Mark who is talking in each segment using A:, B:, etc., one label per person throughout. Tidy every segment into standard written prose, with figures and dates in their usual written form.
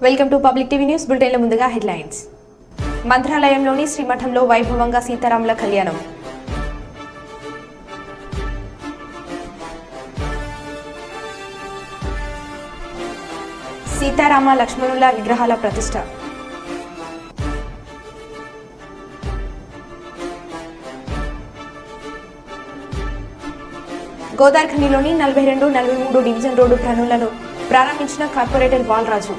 A: Welcome to Public TV news బులెటిన్ల ముందుగా headlines. మంత్రాలయంలోని శ్రీమఠంలో వైభవంగా సీతారాముల కళ్యాణం. సీతారామ లక్ష్మణుల విగ్రహాల ప్రతిష్ఠ. గోదావరిఖనిలోని 42, 43 డివిజన్ రోడ్డు పనులను ప్రారంభించిన కార్పొరేటర్ బాలరాజు.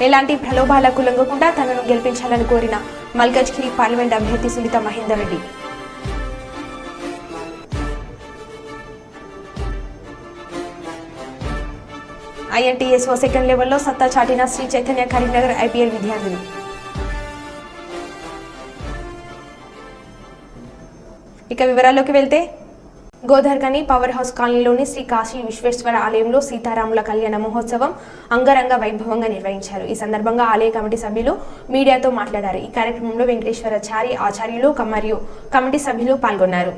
A: ఎలాంటి ప్రలోభాలకు లొంగకుండా తనను గెలిపించాలని కోరిన మల్కాజ్గిరి పార్లమెంట్ అభ్యర్థి సునీత మహేందర్ రెడ్డి. INTSO సెకండ్ లెవెల్లో సత్తా చాటిన శ్రీ చైతన్య కరీంనగర్ IPL విద్యార్థులు. ఇక వివరాల్లోకి వెళ్తే, గోదావరిఖని పవర్ హౌస్ కాలనీలోని శ్రీ కాశీ విశ్వేశ్వర ఆలయంలో సీతారాముల కళ్యాణ మహోత్సవం అంగరంగ వైభవంగా నిర్వహించారు. ఈ సందర్భంగా ఆలయ కమిటీ సభ్యులు మీడియాతో మాట్లాడారు. ఈ కార్యక్రమంలో వెంకటేశ్వరాచారి ఆచార్యులు మరియు కమిటీ సభ్యులు పాల్గొన్నారు.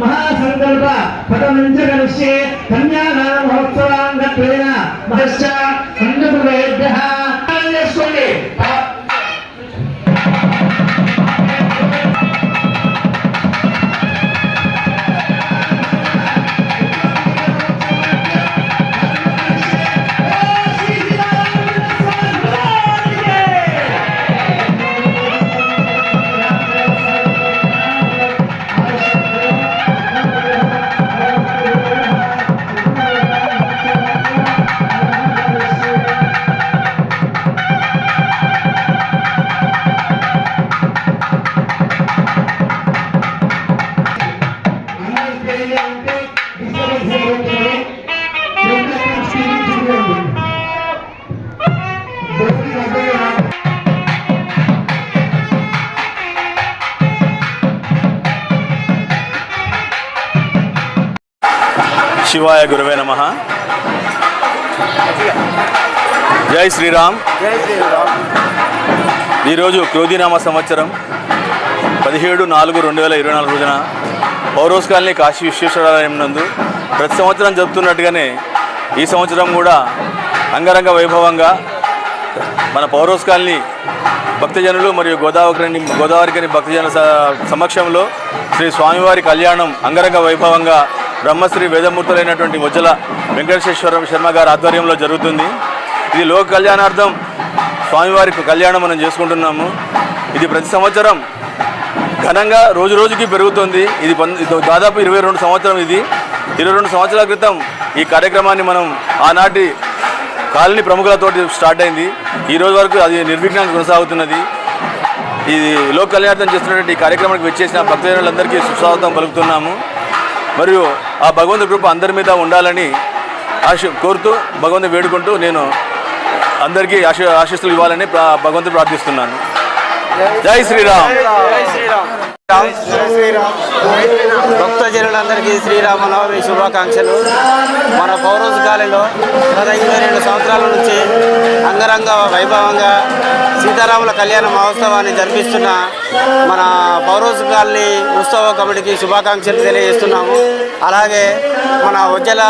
B: మహాసంకల్ప పదమంజగలిష్యే కన్యాదాన మహోత్సవాంగత్వేన మహశ్చ అందుకువేభ్యః చేసుకోండి.
C: శివాయ గురువే నమః. జై శ్రీరామ్. ఈరోజు క్రోధినామ సంవత్సరం 17/4/2024 రోజున పౌరోస్ కాలనీ కాశీ విశ్వేశ్వరాలయం నందు ప్రతి సంవత్సరం జరుపుతున్నట్టుగానే ఈ సంవత్సరం కూడా అంగరంగ వైభవంగా మన పౌరోస్ కాలనీ భక్తజనులు మరియు గోదావరిఖని భక్తజన సమక్షంలో శ్రీ స్వామివారి కళ్యాణం అంగరంగ వైభవంగా బ్రహ్మశ్రీ వేదమూర్తులైనటువంటి ముజ్జల వెంకటేశ్వర శర్మ గారి ఆధ్వర్యంలో జరుగుతుంది. ఇది లోక కళ్యాణార్థం స్వామివారి కళ్యాణం మనం చేసుకుంటున్నాము. ఇది ప్రతి సంవత్సరం ఘనంగా రోజు రోజుకి పెరుగుతుంది. ఇది దాదాపు 22 సంవత్సరం. ఇది 22 సంవత్సరాల క్రితం ఈ కార్యక్రమాన్ని మనం ఆనాటి కాలనీ ప్రముఖులతోటి స్టార్ట్ అయింది. ఈ రోజు వరకు అది నిర్విఘ్నంగా కొనసాగుతున్నది. ఇది లోక కళ్యాణార్థం చేస్తున్నటువంటి ఈ కార్యక్రమానికి వచ్చేసిన భక్తజనులందరికీ సుస్వాగతం పలుకుతున్నాము. మరియు ఆ భగవంతుడి కృప అందరి మీద ఉండాలని కోరుతూ భగవంతుని వేడుకుంటూ నేను అందరికీ ఆశీస్సులు ఇవ్వాలని భగవంతుడు ప్రార్థిస్తున్నాను. జై శ్రీరామ్.
D: భక్తజనులందరికీ శ్రీరామనవమి శుభాకాంక్షలు. మన పౌరోస్ కాలనీలో గత 22 సంవత్సరాల నుంచి అంగరంగ వైభవంగా సీతారాముల కళ్యాణ మహోత్సవాన్ని జరిపిస్తున్న మన పౌరోస్ కాలనీ ఉత్సవ కమిటీకి శుభాకాంక్షలు తెలియజేస్తున్నాము. అలాగే మన ఉజ్జల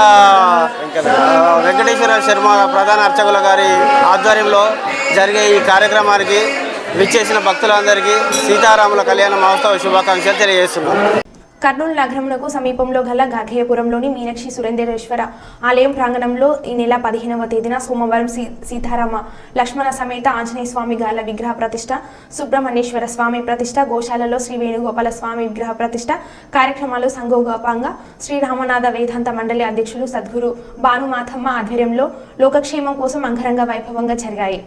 D: వెంకటేశ్వర శర్మ ప్రధాన అర్చకుల గారి ఆధ్వర్యంలో జరిగే ఈ కార్యక్రమానికి విచ్చేసిన భక్తులందరికీ సీతారాముల కళ్యాణ మహోత్సవ శుభాకాంక్షలు తెలియజేస్తున్నాం.
A: కర్నూలు నగరమునకు సమీపంలో గల గార్ఘేయపురంలోని మీనాక్షి సురేంద్రేశ్వర ఆలయం ప్రాంగణంలో ఈ నెల 15వ తేదీన సోమవారం సీతారామ లక్ష్మణ సమేత ఆంజనేయ స్వామి గాల విగ్రహ ప్రతిష్ట, సుబ్రహ్మణ్యేశ్వర స్వామి ప్రతిష్ట, గోశాలలో శ్రీ వేణుగోపాల స్వామి విగ్రహ ప్రతిష్ట కార్యక్రమాలు సంఘోపాంగా శ్రీరామనాథ వేదాంత మండలి అధ్యక్షులు సద్గురు భానుమాథమ్మ ఆధ్వర్యంలో లోకక్షేమం కోసం అంగరంగ వైభవంగా జరిగాయి.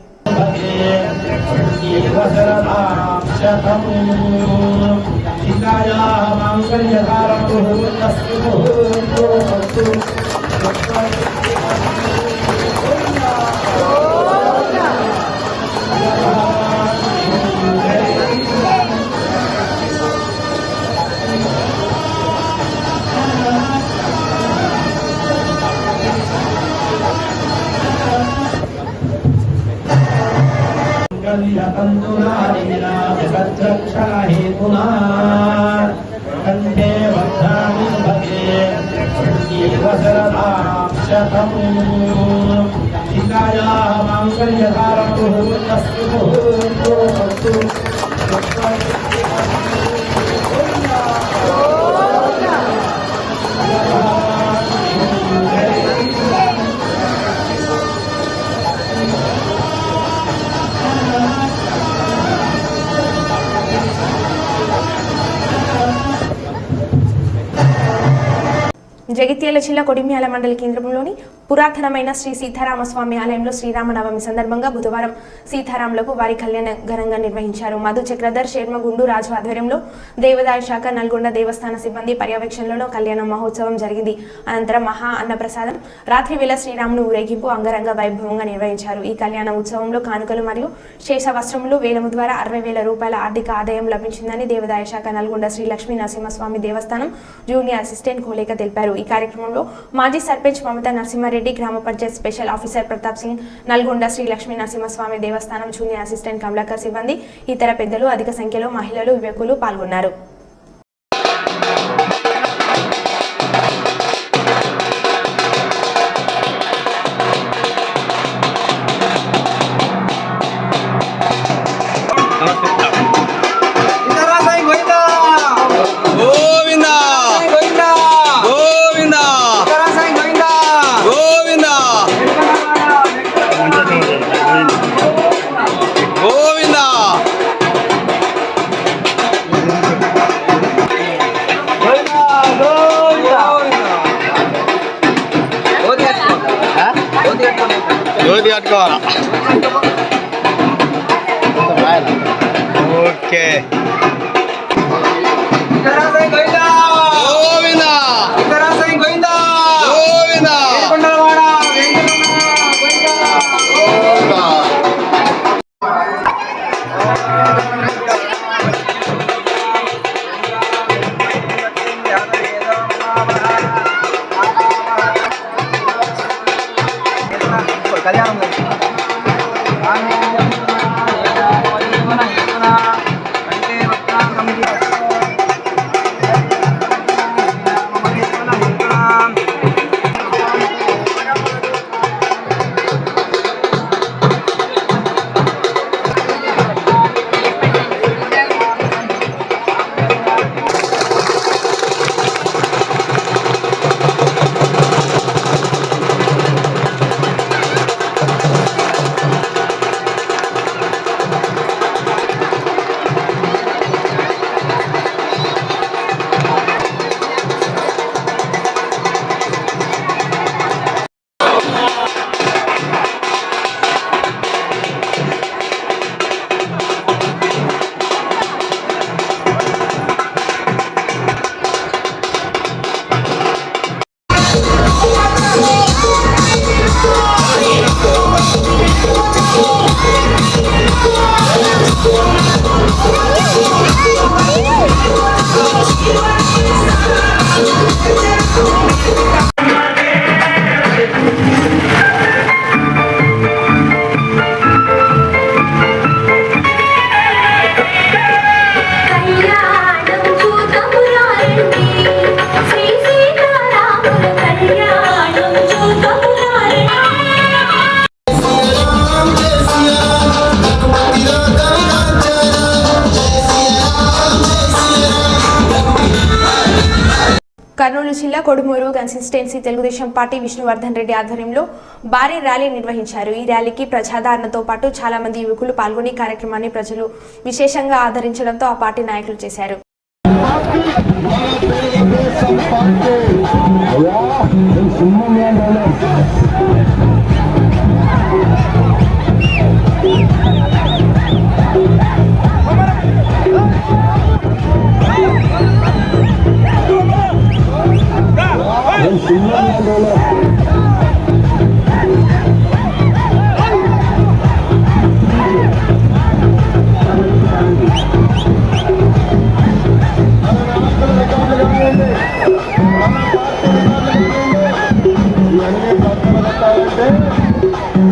A: జగిత్యాల జిల్లా కొడిమ్యాల మండల కేంద్రంలోని పురాతనమైన శ్రీ సీతారామస్వామి ఆలయంలో శ్రీరామనవమి సందర్భంగా బుధవారం సీతారాములకు వారి కళ్యాణ ఘనంగా నిర్వహించారు. మధు చక్రధర్ శర్మ గుండు రాజు ఆధ్వర్యంలో దేవాదాయ శాఖ నల్గొండ దేవస్థాన సిబ్బంది పర్యవేక్షణలో కళ్యాణ మహోత్సవం జరిగింది. అనంతరం మహా అన్నప్రసాదం, రాత్రి వేళ శ్రీరామును ఊరేగింపు అంగరంగ వైభవంగా నిర్వహించారు. ఈ కళ్యాణ ఉత్సవంలో కానుకలు మరియు శేష వస్త్రములు వేలము ద్వారా 60,000 రూపాయల ఆర్థిక ఆదాయం లభించిందని దేవాదాయ శాఖ నల్గొండ శ్రీ లక్ష్మీ నరసింహస్వామి దేవస్థానం జూనియర్ అసిస్టెంట్ కోలేక తెలిపారు. ఈ కార్యక్రమంలో మాజీ సర్పంచ్ మమతా నరసింహారెడ్డి, గ్రామ పంచాయత్ స్పెషల్ ఆఫీసర్ ప్రతాప్ సింగ్, నల్గొండ శ్రీ లక్ష్మీ నరసింహస్వామి దేవస్థానం జూనియర్ అసిస్టెంట్ కమలాకర్ సిబ్బంది, ఇతర పెద్దలు, అధిక సంఖ్యలో మహిళలు, యువకులు పాల్గొన్నారు.
D: ఓకే
A: కర్నూలు జిల్లా కొడుమూరు కన్సిస్టెన్సీ తెలుగుదేశం పార్టీ విష్ణువర్ధన్ రెడ్డి ఆధ్వర్యంలో భారీ ర్యాలీ నిర్వహించారు. ఈ ర్యాలీకి ప్రజాదరణతో పాటు చాలా మంది యువకులు పాల్గొని కార్యక్రమాన్ని ప్రజలు విశేషంగా ఆదరించడంతో ఆ పార్టీ నాయకులు చేశారు.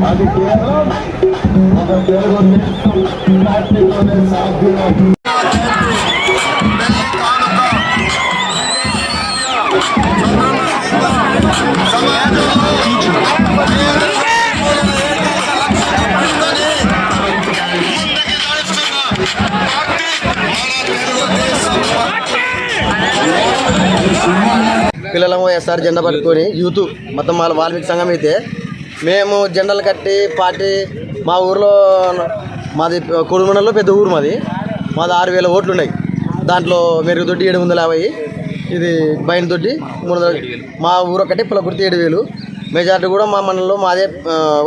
E: అది కేవలం ఒక తెలుగు పార్టీలోనే సాధ్యం.
F: పిల్లలము ఎస్ఆర్ జెండా పట్టుకొని యూత్ మొత్తం వాల్మీకి సంఘం అయితే మేము జెండాలు కట్టి పార్టీ మా ఊరిలో మాది కొడుమండలంలో పెద్ద ఊరు మాది 6,000 ఓట్లు ఉన్నాయి. దాంట్లో మెరుగుదొడ్డి 750, ఇది బయట దొడ్డి 300. మా ఊరు ఒకటి పులకుర్తి 7,000. మెజార్టీ కూడా మా మండలంలో మాదే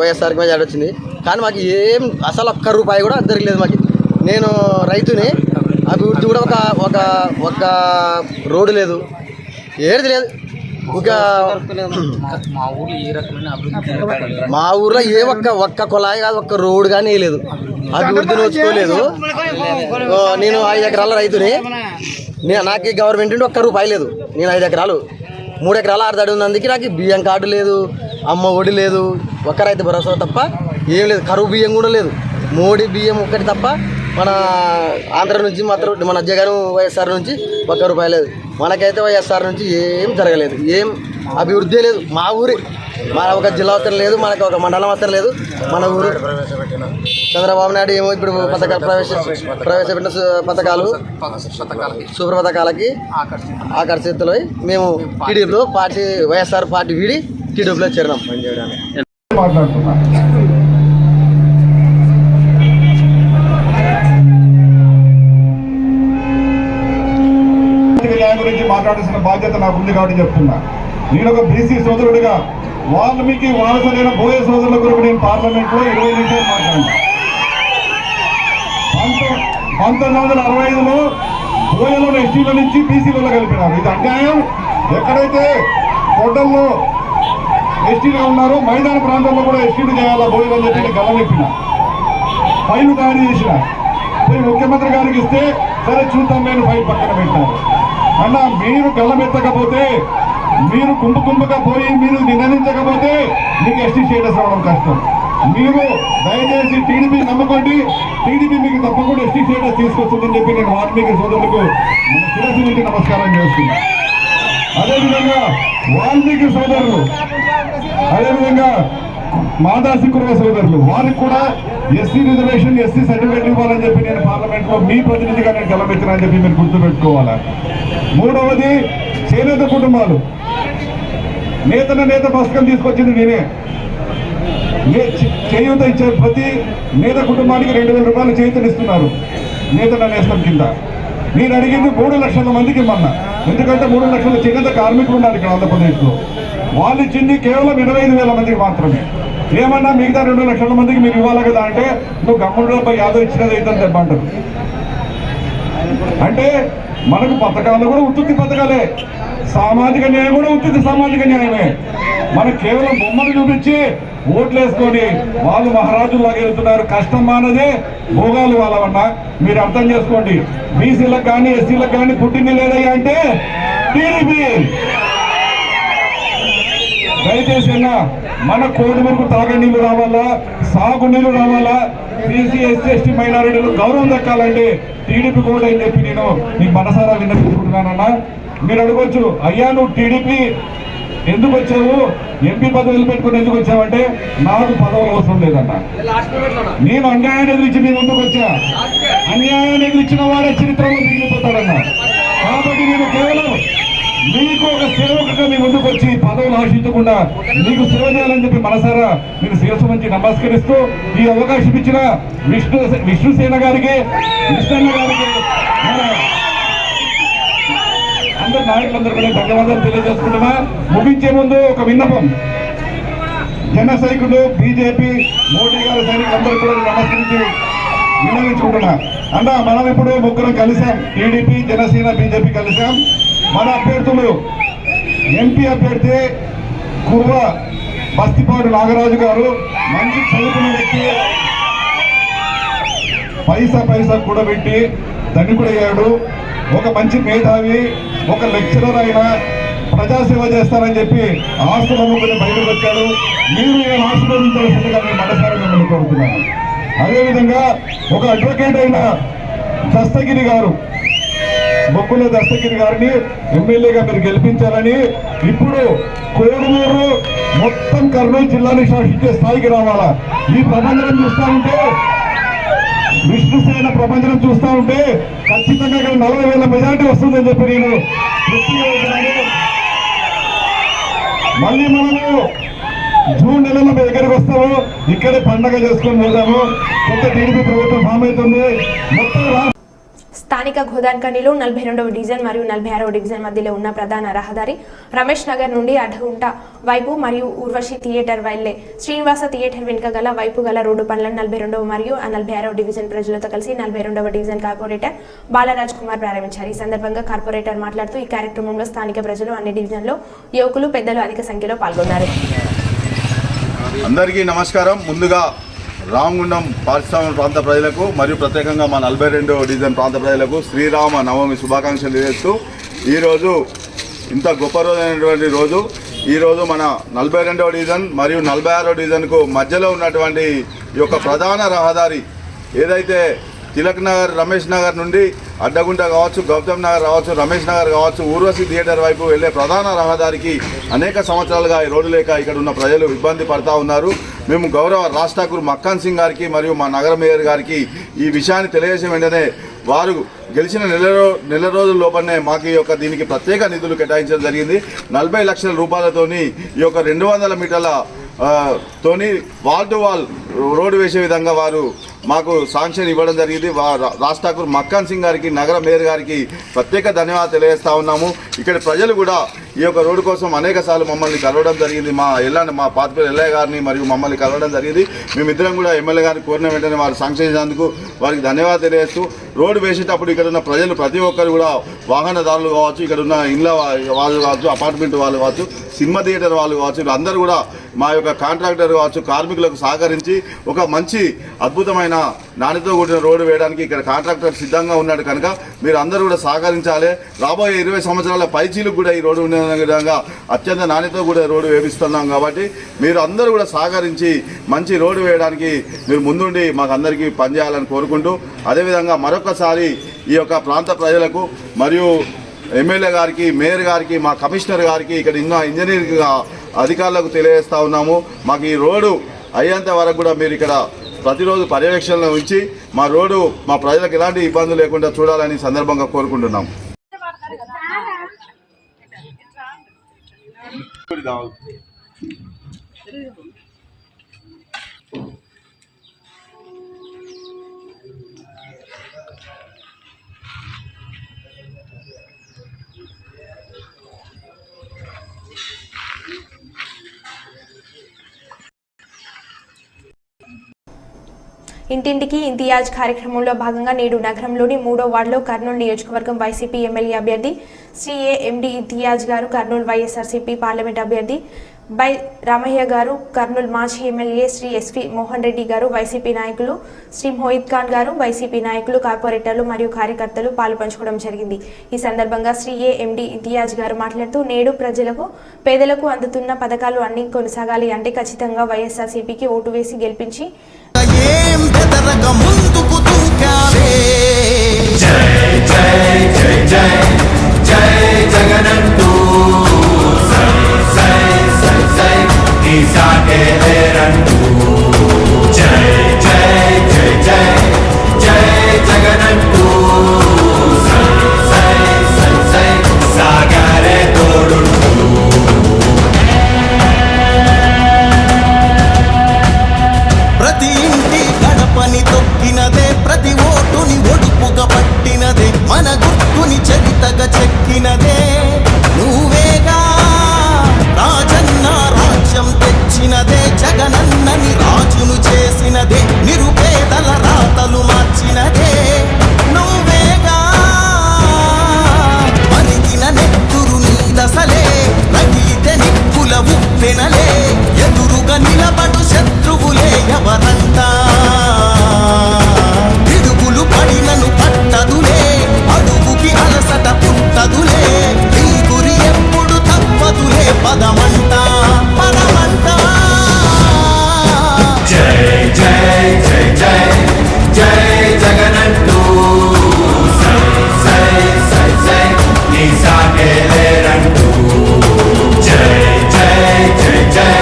F: వైఎస్ఆర్కి మెజార్టీ వచ్చింది. కానీ మాకు ఏం అసలు ఒక్క రూపాయి కూడా జరగలేదు. మాకు నేను రైతుని, అభివృద్ధి కూడా ఒక రోడ్డు లేదు, ఏది లేదు. ఇంకా మా ఊర్లో ఏ ఒక్క కుళాయి కాదు, ఒక్క రోడ్డు కానీ లేదు, అభివృద్ధి నోచుకోలేదు. నేను 5 ఎకరాల రైతుని, నాకు గవర్నమెంట్ నుండి ఒక్క రూపాయి లేదు. నేను 5 ఎకరాలు 3 ఎకరాల 6 తడి ఉన్నందుకు నాకు బియ్యం కార్డు లేదు, అమ్మ ఒడి లేదు, ఒక్క రైతు భరోసా తప్ప ఏం లేదు. కరువు బియ్యం కూడా లేదు. మోడీ బియ్యం ఒక్కటి తప్ప మన ఆంధ్ర నుంచి మాత్రం మన జగన్ వైఎస్ఆర్ నుంచి ఒక్క రూపాయి లేదు. మనకైతే వైఎస్ఆర్ నుంచి ఏం జరగలేదు, ఏం అభివృద్ధి లేదు. మా ఊరి మన ఒక జిల్లా అవసరం లేదు, మనకు ఒక మండలం అవసరం లేదు. మన ఊరు చంద్రబాబు నాయుడు ఏమో ఇప్పుడు పథకాలు ప్రవేశపెట్టిన పథకాలు సూపర్ పథకాలకి ఆకర్షితులై మేము టీడీపీలో పార్టీ వైఎస్ఆర్ పార్టీ వీడి టీడీపీలో చేరినాం పనిచేయడానికి.
E: గురించి మాట్లాడాల్సిన బాధ్యత నాకు ఉంది కాబట్టి చెప్తున్నా. నేను ఒక బీసీ సోదరుడిగా వాల్మీకి వారసులైన బోయ సోదరుల గురించి నేను పార్లమెంట్లో 20 నిమిషాలు మాట్లాడినా. 1965లో బోయలో ఎస్టీల నుంచి బీసీలలో కలిపినారు. ఇది అన్యాయం. ఎక్కడైతే కోటల్లో ఎస్టీలుగా ఉన్నారో మైదాన ప్రాంతంలో కూడా ఎస్టీలు చేయాలా బోయలు అని చెప్పి గలవెప్పిన, ఫైల్ తయారు చేసిన, పోయి ముఖ్యమంత్రి గారికి ఇస్తే సరే చూద్దాం నేను ఫైల్ పక్కన పెట్టాను. అన్న మీరు గల్లమెత్తకపోతే, మీరు గుంపుగా పోయి మీరు నిందించకపోతే మీకు ఎస్టీ స్టేటస్ రావడం కష్టం. మీరు దయచేసి టీడీపీ నమ్ముకోండి, టీడీపీ మీకు తప్పకుండా ఎస్టీ స్టేటస్ తీసుకొస్తుందని చెప్పి నేను వాల్మీకి సోదరులకు మన శిరస్సు నుంచి నమస్కారం చేస్తున్నాను. అదేవిధంగా వాల్మీకి సోదరులు, అదేవిధంగా మాదాసి కుర్మ సోదరులు, వారికి కూడా ఎస్సీ రిజర్వేషన్, ఎస్సీ సర్టిఫికేట్ ఇవ్వాలని చెప్పి నేను పార్లమెంట్లో మీ ప్రతినిధిగా నేను గెలవెత్తినని చెప్పి మీరు గుర్తుపెట్టుకోవాలా. మూడవది చేనేత కుటుంబాలు. నేత పుస్తకం తీసుకొచ్చింది నేనే. చేయూత ఇచ్చే ప్రతి నేత కుటుంబానికి 2,000 రూపాయలు చేయూతనిస్తున్నారు నేతన్న నేస్తం కింద. నేను అడిగింది 3 లక్షల మందికి ఇమ్మన్నా. ఎందుకంటే 3 లక్షల చేనేత కార్మికులు ఉన్నారు ఇక్కడ ఆంధ్రప్రదేశ్లో. వాళ్ళు ఇచ్చింది కేవలం 25,000 మందికి మాత్రమే. ఏమన్నా మిగతా 2 లక్షల మందికి మీరు ఇవ్వాలి కదా అంటే, నువ్వు గమ్ముడు యాదవ్ ఇచ్చినది అయితే తెమ్మంటారు. అంటే మనకు పథకాలు కూడా ఉత్తుత్తి పథకాలే, సామాజిక న్యాయం కూడా ఉత్తుత్తి సామాజిక న్యాయమే. మనకు కేవలం బొమ్మలు చూపించి ఓట్లు వేసుకొని వాళ్ళు మహారాజులాగా వెళ్తున్నారు. కష్టం మానదే, భోగాలు వాళ్ళవన్నా. మీరు అర్థం చేసుకోండి. బీసీలకు కానీ ఎస్సీలకు కానీ పుట్టింది లేదయ్యా అంటే టీడీపీ. దయచేసి అన్న మన కోడిమరకు తాగే నీళ్లు రావాలా, సాగు నీళ్లు రావాలా, బీసీ ఎస్సీ ఎస్టీ మైనారిటీలు గౌరవం దక్కాలంటే టీడీపీ కూడా అని చెప్పి నేను మీకు మనసారా విన్నపించుకుంటున్నానన్నా. మీరు అడగొచ్చు, అయ్యా నువ్వు టీడీపీ ఎందుకు వచ్చావు, ఎంపీ పదవులు పెట్టుకుని ఎందుకు వచ్చావంటే, నాకు పదవులు అవసరం లేదన్నా. నేను అన్యాయాన్ని ఎదిరించి మీ ముందుకు వచ్చా. అన్యాయాన్ని ఎదిరించిన వాడే చరిత్రలో మిగిలిపోతాడన్నా. కాబట్టి నేను కేవలం నీకు ఒక సేవకుగా మీ ముందుకు వచ్చి పదవులు ఆశించకుండా నీకు సేవ చేయాలని చెప్పి మనసారా నేను శిరస్సు మంచి నమస్కరిస్తూ ఈ అవకాశం ఇచ్చిన విష్ణుసేన గారికి కృష్ణన్న గారికి అందరు నాయకులందరూ కూడా ధన్యవాదాలు తెలియజేసుకుంటున్నా. ముగించే ముందు ఒక విన్నపం. జన సైనికులు బీజేపీ మోడీ గారి సైనికులందరూ కూడా నమస్కరించి విన్నవించుకుంటున్నా. అన్న మనం ఇప్పుడు ముగ్గురం కలిసాం, టీడీపీ జనసేన బీజేపీ కలిసాం. మన అభ్యర్థులు ఎంపీ అభ్యర్థి కుర్వ బస్తిపాడు నాగరాజు గారు మంచి చదువుకున్న వ్యక్తి, పైసా కూడబెట్టి ధనికుడయ్యాడు. ఒక మంచి మేధావి, ఒక లెక్చరర్ అయినా ప్రజాసేవ చేస్తారని చెప్పి ఆస్తులు అమ్ముకుని బయటకు వచ్చాడు. మీరు నేను ఆశీర్వదించాల్సిందిగా నేను మనసారా మిమ్మల్ని కోరుతున్నాను. అదేవిధంగా ఒక అడ్వకేట్ అయిన దస్తగిరి గారు, బొక్కుల దస్తగిరి గారిని ఎమ్మెల్యేగా మీరు గెలిపించాలని, ఇప్పుడు కోడుమూరు మొత్తం కర్నూలు జిల్లాని శాసించే స్థాయికి రావాలా. ఈ ప్రబంధనం చూస్తూ ఉంటే, విష్ణుసేన ప్రపంచం చూస్తూ ఉంటే ఖచ్చితంగా ఇక్కడ 40,000 మెజార్టీ వస్తుందని చెప్పి నేను మళ్ళీ మనము జూన్ నెలలో దగ్గరికి వస్తాము, ఇక్కడే పండగ చేసుకొని పోదాము. కొత్త టీడీపీ ప్రభుత్వం ఫామ్ అవుతుంది. మొత్తం
A: స్థానిక గోదాన్కనిలో 42వ డివిజన్ మరియు 46వ డివిజన్ మధ్యలో ఉన్న ప్రధాన రహదారి రమేష్ నగర్ నుండి అడ్డగుంట వైపు మరియు ఊర్వశి థియేటర్ వెళ్లే శ్రీనివాస థియేటర్ వెనుక గల వైపు గల రోడ్డు పనులను 42వ మరియు 46వ డివిజన్ ప్రజలతో కలిసి 42వ డివిజన్ కార్పొరేటర్ బాలరాజ్ కుమార్ ప్రారంభించారు. ఈ సందర్భంగా కార్పొరేటర్ మాట్లాడుతూ ఈ కార్యక్రమంలో స్థానిక ప్రజలు, అన్ని డివిజన్లో యువకులు, పెద్దలు అధిక సంఖ్యలో పాల్గొన్నారు.
G: అందరికీ నమస్కారం. ముందుగా రామగుండం పారిశ్రామిక ప్రాంత ప్రజలకు మరియు ప్రత్యేకంగా మా 42వ డివిజన్ ప్రాంత ప్రజలకు శ్రీరామ నవమి శుభాకాంక్షలు తెలియజేస్తూ, ఈరోజు ఇంత గొప్ప రోజైనటువంటి రోజు. ఈరోజు మన 42వ డివిజన్ మరియు 46వ డివిజన్కు మధ్యలో ఉన్నటువంటి ఈ యొక్క ప్రధాన రహదారి ఏదైతే తిలక్ నగర్, రమేష్ నగర్ నుండి అడ్డగుంట కావచ్చు, గౌతమ్ నగర్ కావచ్చు, రమేష్ నగర్ కావచ్చు, ఊర్వశి థియేటర్ వైపు వెళ్ళే ప్రధాన రహదారికి అనేక సంవత్సరాలుగా ఈ రోడ్డు లేక ఇక్కడ ఉన్న ప్రజలు ఇబ్బంది పడుతూ ఉన్నారు. మేము గౌరవ రాజ్ ఠాకూర్ మక్కాన్ సింగ్ గారికి మరియు మా నగర మేయర్ గారికి ఈ విషయాన్ని తెలియజేసిన వెంటనే వారు గెలిచిన నెల రోజుల లోపలనే మాకు ఈ యొక్క దీనికి ప్రత్యేక నిధులు కేటాయించడం జరిగింది. 40 లక్షల రూపాయలతోని ఈ యొక్క 200 మీటర్ల తోని వాల్ టు వాల్ రోడ్డు వేసే విధంగా వారు మాకు శాంక్షన్ ఇవ్వడం జరిగింది. రాజ్ ఠాకూర్ మక్కాన్ సింగ్ గారికి, నగర మేయర్ గారికి ప్రత్యేక ధన్యవాదాలు తెలియజేస్తా ఉన్నాము. ఇక్కడ ప్రజలు కూడా ఈ యొక్క రోడ్డు కోసం అనేక సార్లు మమ్మల్ని కలవడం జరిగింది. మా పాతిపల్లి ఎల్ఐ గారిని మరియు మమ్మల్ని కలవడం జరిగింది. మేమిద్దరం కూడా ఎమ్మెల్యే గారిని కోరిన వెంటనే వారు శాంక్షన్ చేసినందుకు వారికి ధన్యవాదాలు తెలియజేస్తూ, రోడ్డు వేసేటప్పుడు ఇక్కడ ఉన్న ప్రజలు ప్రతి ఒక్కరు కూడా వాహనదారులు కావచ్చు, ఇక్కడ ఉన్న ఇళ్ళ వాళ్ళు కావచ్చు, అపార్ట్మెంట్ వాళ్ళు కావచ్చు, సినిమా థియేటర్ వాళ్ళు కావచ్చు, అందరూ కూడా మా యొక్క కాంట్రాక్టర్ కావచ్చు, కార్మికులకు సహకరించి ఒక మంచి అద్భుతమైన నాణ్యతతో కూడిన రోడ్డు వేయడానికి ఇక్కడ కాంట్రాక్టర్ సిద్ధంగా ఉన్నాడు. కనుక మీరు అందరూ కూడా సహకరించాలి. రాబోయే 20 సంవత్సరాల పైచీలకు కూడా ఈ రోడ్డు ఉండే విధంగా అత్యంత నాణ్యతతో కూడా రోడ్డు వేపిస్తున్నాం. కాబట్టి మీరు అందరూ కూడా సహకరించి మంచి రోడ్డు వేయడానికి మీరు ముందుండి మాకు అందరికీ పనిచేయాలని కోరుకుంటూ, అదేవిధంగా మరొకసారి ఈ యొక్క ప్రాంత ప్రజలకు మరియు ఎమ్మెల్యే గారికి, మేయర్ గారికి, మా కమిషనర్ గారికి, ఇక్కడ ఉన్న ఇంజనీరింగ్ అధికారులకు తెలియజేస్తా ఉన్నాము. మాకు ఈ రోడ్డు అయ్యేంత వరకు కూడా మీరు ఇక్కడ ప్రతిరోజు పర్యవేక్షణలో ఉంచి మా రోడ్డు మా ప్రజలకు ఎలాంటి ఇబ్బందులు లేకుండా చూడాలని సందర్భంగా కోరుకుంటున్నాం.
A: ఇంటింటికి ఇంతియాజ్ కార్యక్రమంలో భాగంగా నేడు నగరంలోని 3వ వార్డులో కర్నూలు నియోజకవర్గం వైసీపీ ఎమ్మెల్యే అభ్యర్థి శ్రీ ఎండి ఇంతియాజ్ గారు, కర్నూలు వైఎస్ఆర్సీపీ పార్లమెంట్ అభ్యర్థి బై రామయ్య గారు, కర్నూలు మాజీ ఎమ్మెల్యే శ్రీ ఎస్వి మోహన్ రెడ్డి గారు, వైసీపీ నాయకులు శ్రీ మోహిత్ ఖాన్ గారు, వైసీపీ నాయకులు, కార్పొరేటర్లు మరియు కార్యకర్తలు పాలుపంచుకోవడం జరిగింది. ఈ సందర్భంగా శ్రీ ఎండి ఇంతియాజ్ గారు మాట్లాడుతూ, నేడు ప్రజలకు, పేదలకు అందుతున్న పథకాలు అన్ని కొనసాగాలి అంటే ఖచ్చితంగా వైఎస్ఆర్సీపీకి ఓటు వేసి గెలిపించి ముందుకు దూకాలే. జై జై జై జై జై జగనంటూ సై సై సై సై ఈ సాగే లేరంటూ జై జై జై జై జై జగనంటూ సై సై సై సై సాగరే తో
H: ఎదురుగా నిలబడు శత్రువులే ఎవరంతా పిడుగులు పడినను పట్టదులే అడుగుకి అలసట పుట్టదులే నీ గురి ఎప్పుడు తప్పదులే పదమంట పదమంట
B: జై జై జై జై జై జగనంటూ సై సై సై సై నీ సాగే లేరంటూ జై జై జై జై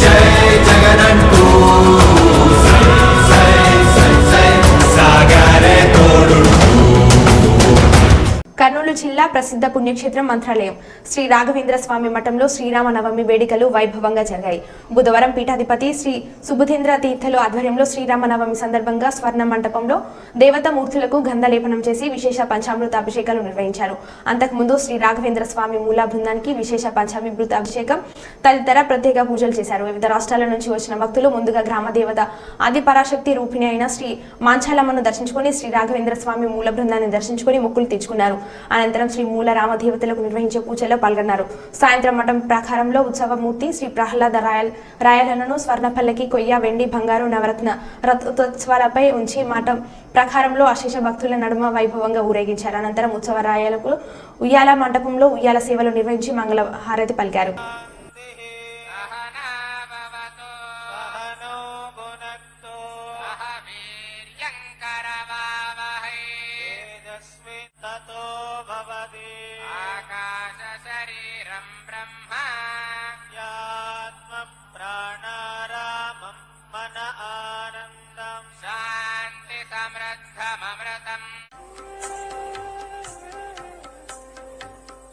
B: జై జగనంటూ సై సై సై సై సాగరే తోడుంటూ.
A: కర్నూలు జిల్లా ప్రసిద్ధ పుణ్యక్షేత్రం మంత్రాలయం శ్రీ రాఘవేంద్ర స్వామి మఠంలో శ్రీరామ నవమి వేడుకలు వైభవంగా జరిగాయి. బుధవారం పీఠాధిపతి శ్రీ సుబుధేంద్ర తీర్థుల ఆధ్వర్యంలో శ్రీరామ నవమి సందర్భంగా స్వర్ణ మంటపంలో దేవతామూర్తులకు గంధలేపనం చేసి విశేష పంచామృత అభిషేకాలు నిర్వహించారు. అంతకుముందు శ్రీ రాఘవేంద్ర స్వామి మూల బృందానికి విశేష పంచామృత అభిషేకం తదితర ప్రత్యేక పూజలు చేశారు. వివిధ రాష్ట్రాల నుంచి వచ్చిన భక్తులు ముందుగా గ్రామ దేవత ఆది పరాశక్తి రూపిణి అయిన శ్రీ మాంచాలమ్మను దర్శించుకుని శ్రీ రాఘవేంద్ర స్వామి మూల బృందాన్ని దర్శించుకుని మొక్కులు తెచ్చుకున్నారు. అనంతరం శ్రీ మూల రామదేవతలకు నిర్వహించే పూజల్లో పాల్గొన్నారు. సాయంత్రం మఠం ప్రకారంలో ఉత్సవమూర్తి శ్రీ ప్రహ్లాద రాయలను స్వర్ణపల్లకి కొయ్య వెండి బంగారు నవరత్న రథోత్సవాలపై ఉంచి మఠం ప్రకారంలో అశేష భక్తుల నడుమ వైభవంగా ఊరేగించారు. అనంతరం ఉత్సవ రాయలకు ఉయ్యాల మండపంలో ఉయ్యాల సేవలు నిర్వహించి మంగళ హారతి పలికారు.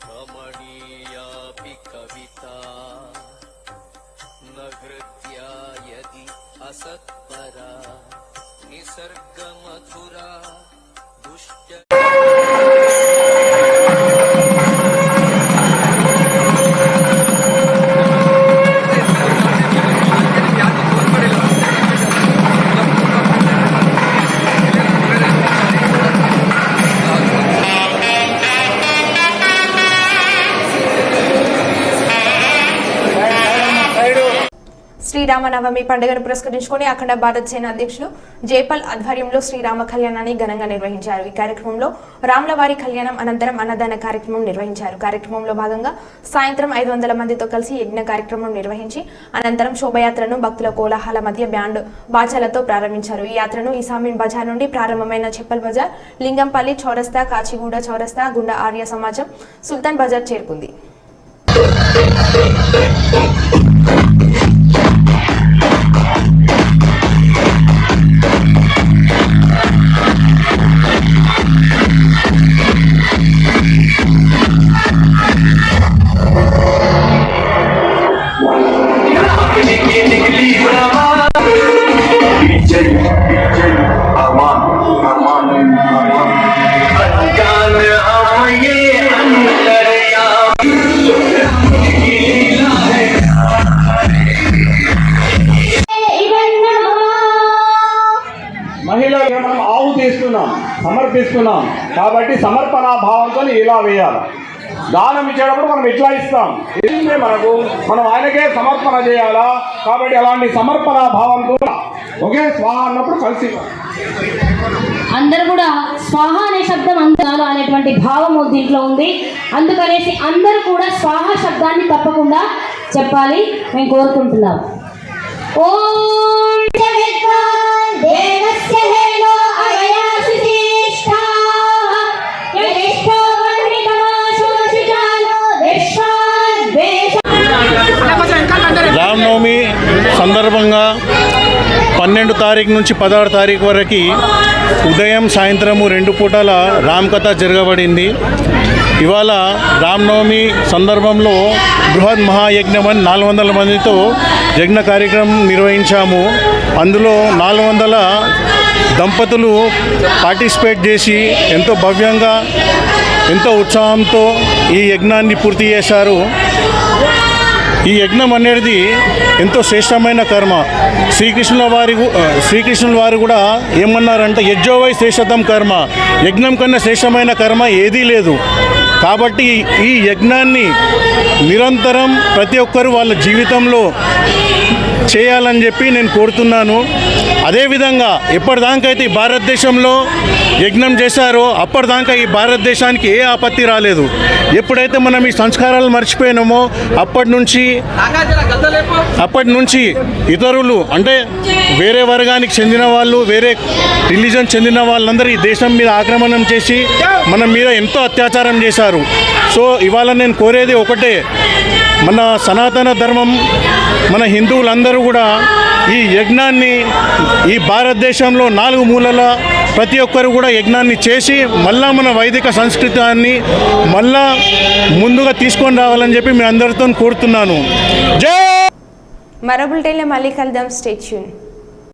H: రమణీయాపి కవితా నృత్యా యది అసత్పరా నిసర్గమధురా దుష్ట.
A: శ్రీరామనవమి పండుగను పురస్కరించుకుని అఖండ భారత్ సేన అధ్యక్షులు జైపాల్ ఆధ్వర్యంలో శ్రీరామ కళ్యాణాన్ని ఘనంగా నిర్వహించారు. ఈ కార్యక్రమంలో రాములవారి కళ్యాణం అనంతరం అన్నదాన కార్యక్రమం నిర్వహించారు. కార్యక్రమంలో భాగంగా సాయంత్రం 500 మందితో కలిసి యజ్ఞ కార్యక్రమం నిర్వహించి అనంతరం శోభయాత్రను భక్తుల కోలాహల మధ్య బ్యాండ్ బాజాలతో ప్రారంభించారు. ఈ యాత్రను ఈసామీన్ బజార్ నుండి ప్రారంభమైన చెప్పల్ బజార్, లింగంపల్లి చౌరస్తా, కాచిగూడ చౌరస్తా గుండా ఆర్య సమాజం, సుల్తాన్ బజార్ చేరుకుంది.
E: మహిళలుగా మనం ఆహుతి ఇస్తున్నాం, సమర్పిస్తున్నాం కాబట్టి సమర్పణ భావంతో ఇలా వేయాలి. దానం ఇచ్చేటప్పుడు మనం ఇట్లా ఇస్తాం, మనం ఆయనకే సమర్పణ చేయాలా. కాబట్టి అలాంటి సమర్పణ భావంతో ఒకే స్వాహ అన్నప్పుడు కలిసి
I: అందరూ కూడా స్వాహ అనే శబ్దం అందాలు అనేటువంటి భావము దీంట్లో ఉంది. అందుకనేసి అందరూ కూడా స్వాహ శబ్దాన్ని తప్పకుండా చెప్పాలి మేము కోరుకుంటున్నాం. ఓం దేవస్య హేలో అగయాసిష్టా యదిష్టో వర్ణితమాశోషితాలో విశ్వాద్వేష.
J: రామనవమి సందర్భంగా 12 తారీఖు నుంచి 16 తారీఖు వరకు ఉదయం సాయంత్రము 2 పూటల రామకథ జరగబడింది. ఇవాళ రామనవమి సందర్భంలో బృహత్ మహాయజ్ఞం అని 400 మందితో యజ్ఞ కార్యక్రమం నిర్వహించాము. అందులో 400 దంపతులు పార్టిసిపేట్ చేసి ఎంతో భవ్యంగా ఎంతో ఉత్సాహంతో ఈ యజ్ఞాన్ని పూర్తి చేశారు. ఈ యజ్ఞం అనేది ఎంతో శ్రేష్టమైన కర్మ. శ్రీకృష్ణుల వారు కూడా ఏమన్నారంటే యజ్ఞోవై శ్రేష్టతం కర్మ, యజ్ఞం కన్నా శ్రేష్టమైన కర్మ ఏదీ లేదు. కాబట్టి ఈ యజ్ఞాన్ని నిరంతరం ప్రతి ఒక్కరూ వాళ్ళ జీవితంలో చేయాలని చెప్పి నేను కోరుతున్నాను. అదేవిధంగా ఎప్పటిదాకైతే ఈ భారతదేశంలో యజ్ఞం చేశారో అప్పటిదాకా ఈ భారతదేశానికి ఏ ఆపత్తి రాలేదు. ఎప్పుడైతే మనం ఈ సంస్కారాలు మర్చిపోయినామో అప్పటి నుంచి ఇతరులు అంటే వేరే వర్గానికి చెందిన వాళ్ళు, వేరే రిలీజన్ చెందిన వాళ్ళందరూ ఈ దేశం మీద ఆక్రమణం చేసి మన మీద ఎంతో అత్యాచారం చేశారు. సో ఇవాళ నేను కోరేది ఒకటే, మన సనాతన ధర్మం, మన హిందువులందరూ కూడా ఈ యజ్ఞాన్ని ఈ భారతదేశంలో 4 మూలల ప్రతి ఒక్కరు కూడా యజ్ఞాన్ని చేసి మళ్ళా మన వైదిక సంస్కృతాన్ని మళ్ళా ముందుగా తీసుకొని రావాలని చెప్పి మీ అందరితో కోరుతున్నాను. జై.
A: మరో బులెటిన్లో మళ్ళీ కలుద్దాం. Stay tune.